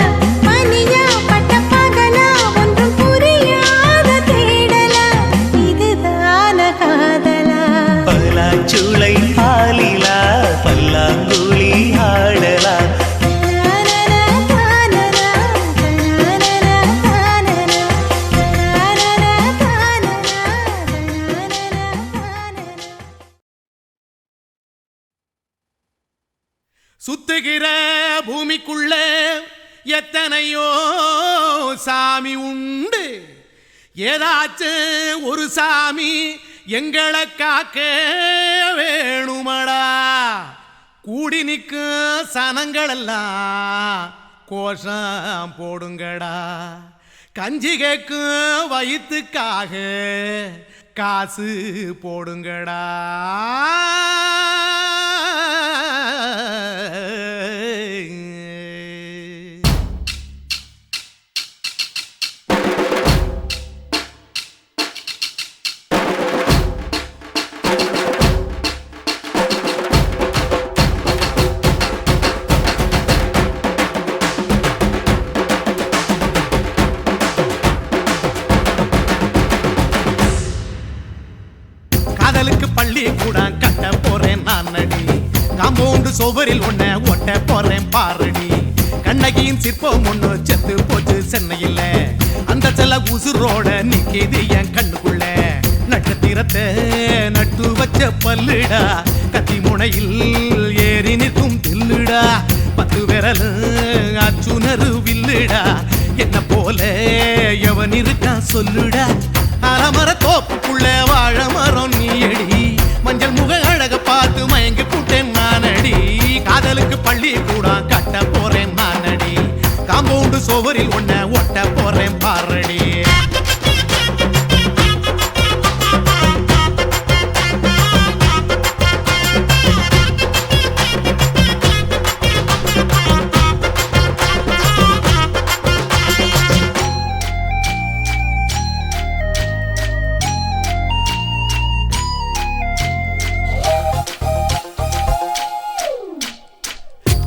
பனியா பட்ட பகலா ஒன்றும் புரியாத தேடலா இதுதான காதலா பலாச்சூளை பாலிலா பல்லாங்குழி ஆடலா சுத்துகிற பூமிக்குள்ள எத்தனையோ சாமி உண்டு ஏதாச்சும் ஒரு சாமி எங்களை காக்க வேணுமடா கூடி நிற்கும் சனங்களெல்லாம் கோஷம் போடுங்கடா கஞ்சி கேக்கும் வயிற்றுக்காக காசு போடுங்கடா காதலுக்கு பள்ளி கூட கட்ட போறேன் நான் நடி காம்பவுண்டு சுவரில் ஒன்ன ஒட்ட போறேன் பாரடி கண்ணகியின் சிற்பம் ஒண்ணு செத்து போச்சு சென்னையில் அந்த செல்ல உசுரோட நிக்கிது என் கண்ணுக்குள்ள நட்சத்திரத்தை நட்டு வச்ச பல்லுடா கத்தி முனையில் ஏறி நிற்கும் தில்லுடா 10 விரல் அச்சுணரு வில்லுடா என்ன போல எவன் இருக்கா சொல்லுடா அலமர தோப்புக்குள்ள வாழ மரம் நீயடி மஞ்சள் முக அழக பார்த்து மயங்கி புட்டேன் நானடி காதலுக்கு பள்ளி கூட கட்ட போறேன் நானடி காம்பவுண்டு சுவரில் ஒன்ன ஒட்ட போறேன் பாரடி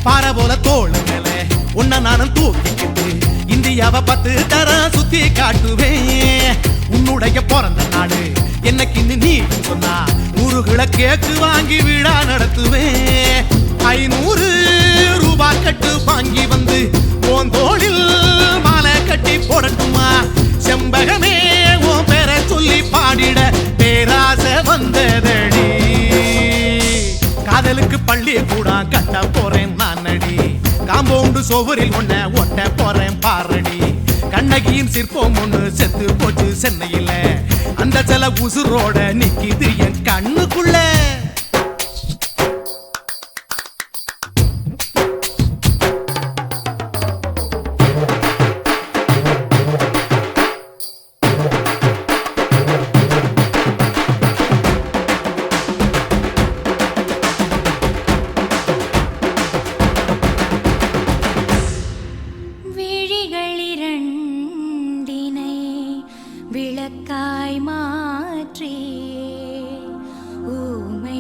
பாறை போல தோளு மேல உன்ன நானும் தூக்கிக்கிட்டு இந்தியாவை 10 தரம் சுத்தி காட்டுவேன் உன்னுடைய பிறந்த நாடு என்னைக்கு நீ சொன்னா 100 கிலோ கேக்கு வாங்கி விழா நடத்துவேன் 500 ரூபாய் கட்டு வாங்கி வந்து உன் தோளில் மாலை கட்டி போடட்டுமா செம்பகமே உன் பேரை சொல்லி பாடிட பேராசை வந்ததடி காதலுக்கு பள்ளி கூட கட்ட போறேன் நானடி காம்பவுண்டு சுவரில் ஒன்ன ஒட்ட போறேன் பாரடி கண்ணகியின் சிற்பம் ஒண்ணு செத்து போச்சு சென்னையில் அந்த சில உசுரோட நிக்கிது என் கண்ணுக்குள்ள விளக்காய் மாற்றி ஊமை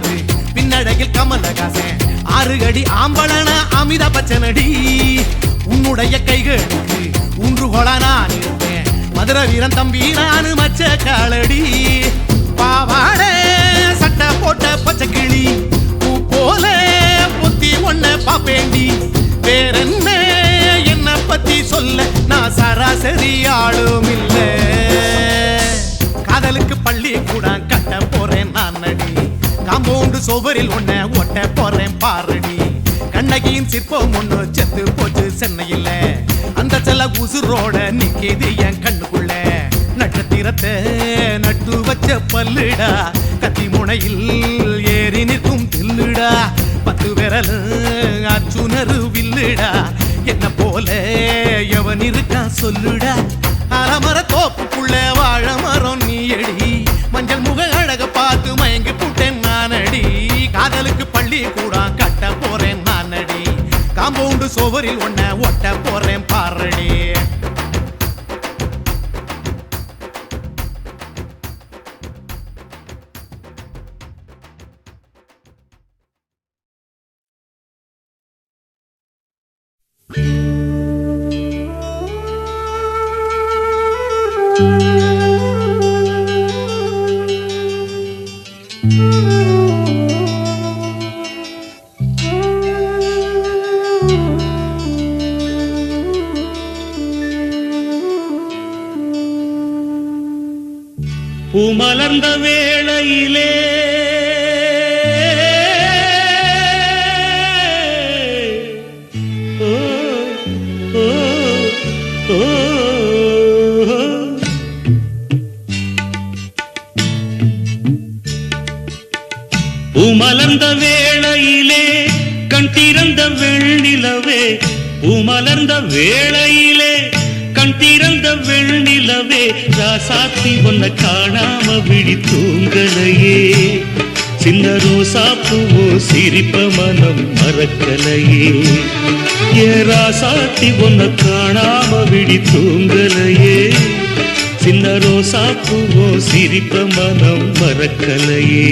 பாரு பின்னழகில் கமலஹாசன் 6 அடி ஆம்பளனா அமிதாப் பச்சனடி உன்னுடைய கைகளுக்கு ஊன்றுகோலா நான் இருப்பேன் மதுரை வீரன் தம்பி நானு மச்ச காலடி பாவாடை சட்டை போட்ட பச்சை கிளி பூ போல பொத்தி ஒன்ன பாப்பேண்டி வேறென்ன என்ன பத்தி சொல்ல நான் சராசரி ஆளும் இல்ல காதலுக்கு பள்ளி கூட கட்ட போறேன் நான் நடி காம்பவுண்டு சுவரில் ஒன்ன ஒட்ட போறேன் பாரடி கண்ணகியின் சிற்பம் ஒண்ணு செத்து போச்சு சென்னையில அந்த செல்ல உசுரோட நிக்கிது என் கண்ணுக்குள்ள நட்சத்திரத்தை நட்டு வச்ச பல்லுடா கத்தி முனையில் ஏறி நிற்கும் தில்லுடா 10 விரல் அச்சுணரு வில்லுடா என்ன போல எவன் இருக்கா சொல்லுடா அலமர தோப்புக்குள்ள வாழ மரம் நீ அடி மஞ்சள் முக அழக பார்த்து மயங்கி புட்டேன் நானடி காதலுக்கு பள்ளி கூட கட்ட போறேன் நானடி காம்பவுண்டு சுவரில் ஒன்ன ஒட்ட போறேன் பாரடி பூமலர்ந்த வேளையிலே பூமலர்ந்த வேளையிலே கண் திறந்த வெள்ளிலவே பூமலர்ந்த வேளையிலே கண் திறந்த வெள்ளிலவே ராசாத்தி ஒன்ன காணாம விழி தூங்கலையே சின்ன ரோசா பூவோ சிரிப்ப மனம் மறக்கலையே ஏ ராசாத்தி ஒன்ன காணாம விழி தூங்கலையே சின்ன ரோசா பூவோ சிரிப்ப மனம் மறக்கலையே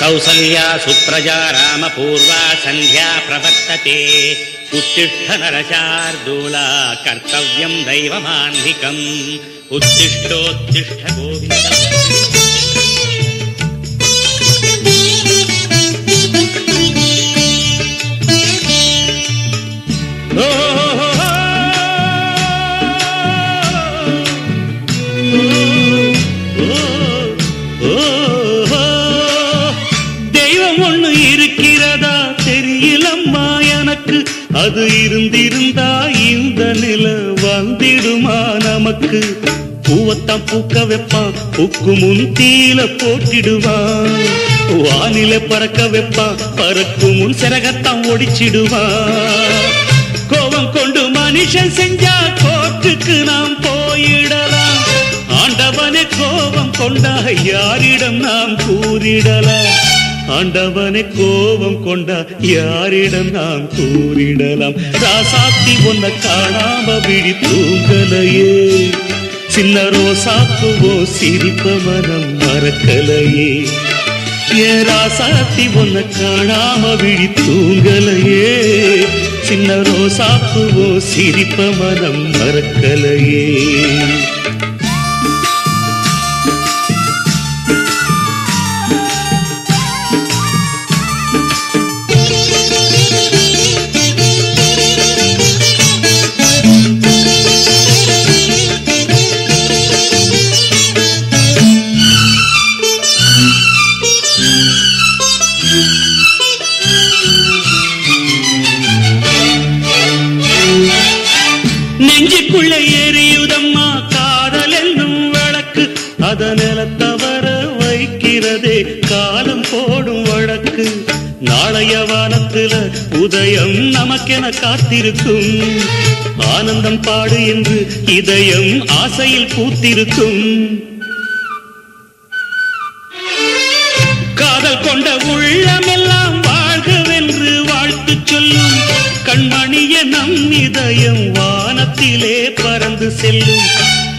कौसल्या सुप्रजा रामपूर्वा सन्ध्या प्रवर्तते उत्तिष्ठ नरशार्दूला कर्तव्यं दैवमान्धिकम् उत्तिष्ठोत्तिष्ठ गोविन्द அது இருந்திருந்தா இந்த நில வந்திடுமா நமக்கு பூவத்தான் பூக்க வைப்பான் பூக்கு முன் தீல போட்டிடுவான் வானில பறக்க வைப்பான் பறக்கும் முன் சிறகத்தான் ஒடிச்சிடுவான் கோபம் கொண்டு மனுஷன் செஞ்சா கோர்ட்டுக்கு நாம் போயிடலாம் ஆண்டவனே கோபம் கொண்டா யாரிடம் நாம் கூறிடலாம் ஆண்டவனை கோபம் கொண்டா யாரிடம் நாம் கூறிடலாம் ராசாத்தி ஒன்ன காணாம விழி தூங்கலையே சின்ன ரோசாப்புவோ சிரிப்ப மனம் மறக்கலையே ஏ ராசாத்தி ஒன்ன காணாம விழி தூங்கலையே சின்ன ரோசாப்புவோ சிரிப்ப மனம் மறக்கலையே நெஞ்சுக்குள்ள எரியுதம்மா காதல் என்னும் வழக்கு அத நிலத்தவர வைக்கிறதே காலம் போடும் வழக்கு நாளைய வானத்துல உதயம் நமக்கென காத்திருக்கும் ஆனந்தம் பாடு என்று இதயம் ஆசையில் பூத்திருக்கும் காதல் கொண்ட உள்ளமெல்லாம் வாழ்கவென்று வாழ்த்து சொல்லும் கண்மணிய நம் இதயம் வானத்திலே பறந்து செல்லும்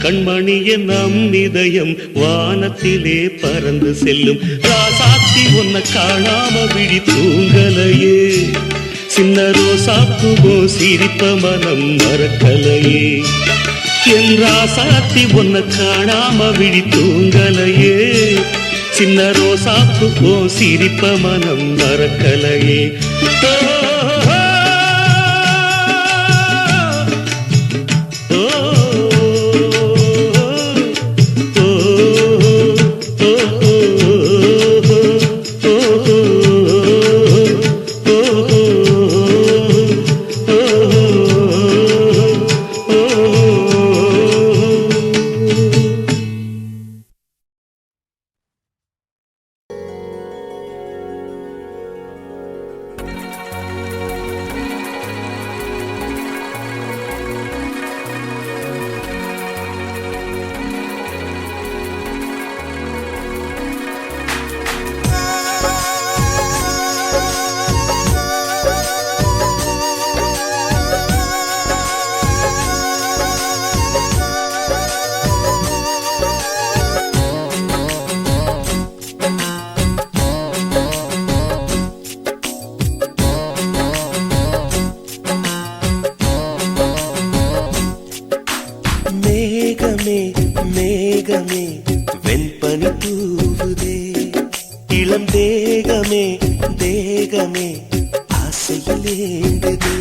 கண்மணிய நம் இதயம் வானத்திலே பறந்து செல்லும் ராசாத்தி உன்னை காணாம விழி தூங்கலையே சின்ன ரோசாப்புவோ சிரிப்ப மனம் மறக்கலையே என் ராசாத்தி உன்னை காணாம விழி தூங்கலையே சின்ன ரோசாப்புவோ சிரிப்ப மனம் மறக்கலையே மேகமே வெண்பனி தூவுதே இளம் தேகமே தேகமே ஆசையில் ஏங்குதே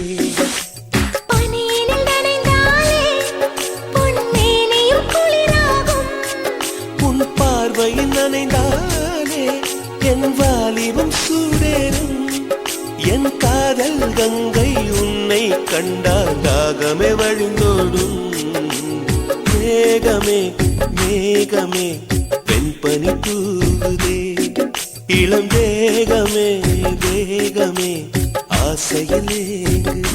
உன் பார்வையில் நனைந்தாலே என் வாலிபம் சூடேறும் என் காதல் கங்கை உன்னை கண்டால் தாகமே வழிந்தோடும் மேகமே மேகமே வெண்பனி தூவுதே இளம் தேகமே தேகமே ஆசையில் ஏங்குதே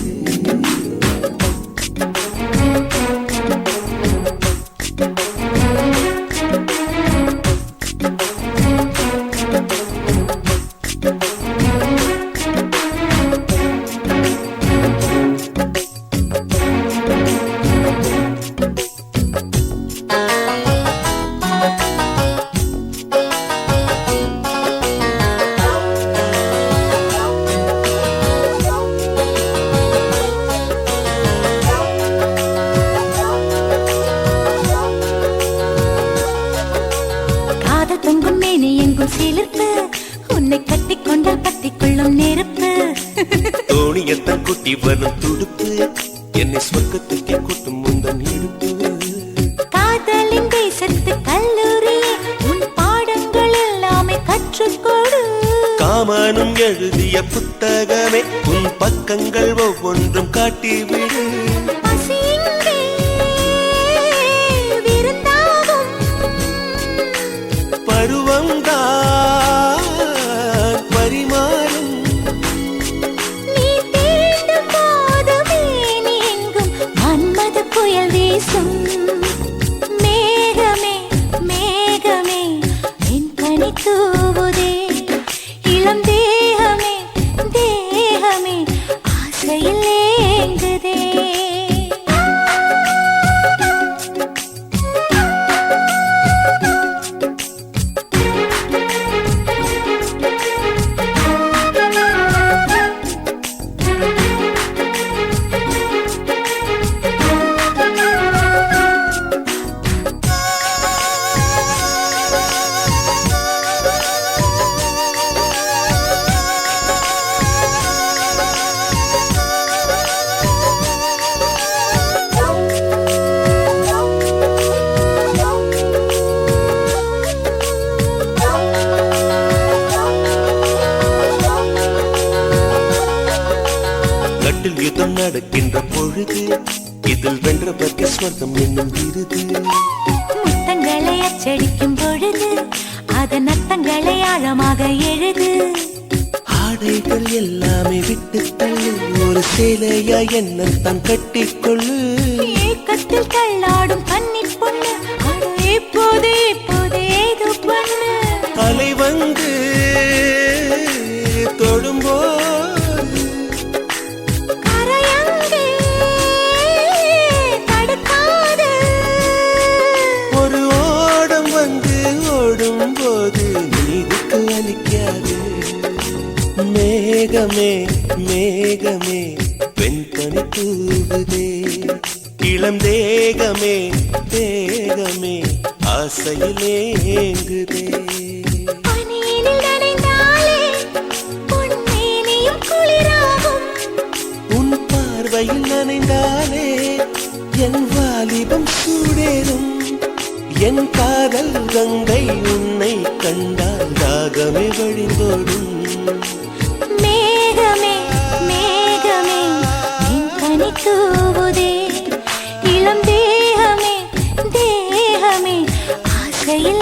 வரும் துடுப்பு என்னை சொர்க்கத்துக்கே கூட்டும் முந்தன் இடுப்பு காதலின் தேசத்து கல்லூரி உன் பாடங்கள் எல்லாமே கற்றுக்கொடு காமனும் எழுதிய புத்தகமே உன் பக்கங்கள் ஒவ்வொன்றும் காட்டிவிடு பருவம்தான் பரிமாறும் மேகமே மேகமே என் கனி தூவுதே இளம் தேகமே தேகமே ஆசையில் ஏங்குதே யுத்தம் நடக்கின்ற பொழுது இதில் வென்ற பற்றி ஸ்வர்க்கம் என்னும் விருது முத்தங்களை அச்சடிக்கும் பொழுது அதன் அர்த்தங்களை ஆழமாக எழுது ஆடைகள் எல்லாமே விட்டு தள்ளு ஒரு சேலையா என்ன தான் கட்டிக்கொள்ளு ஏக்கத்தில் தள்ளாடும் கன்னி பொண்ணு இப்போது இப்போது ஏதோ பண்ணு அலை வந்து தொடும்போது மேகமே மேகமே வெண்பனி தூவுதே இளம் தேகமே தேகமே ஆசையிலே ஏங்குதே பனியினில் நனைந்தாலே பொன்மேனியும் குளிராகும் உன் பார்வையில் நனைந்தாலே என் வாலிபம் சூடேறும் என் காதல் கங்கை உன்னை கண்டால் தாகமே வழிந்தோடும் மேகமே மேகமே வெண்பனி தூவுதே இளம் தேகமே தேகமே ஆசையில்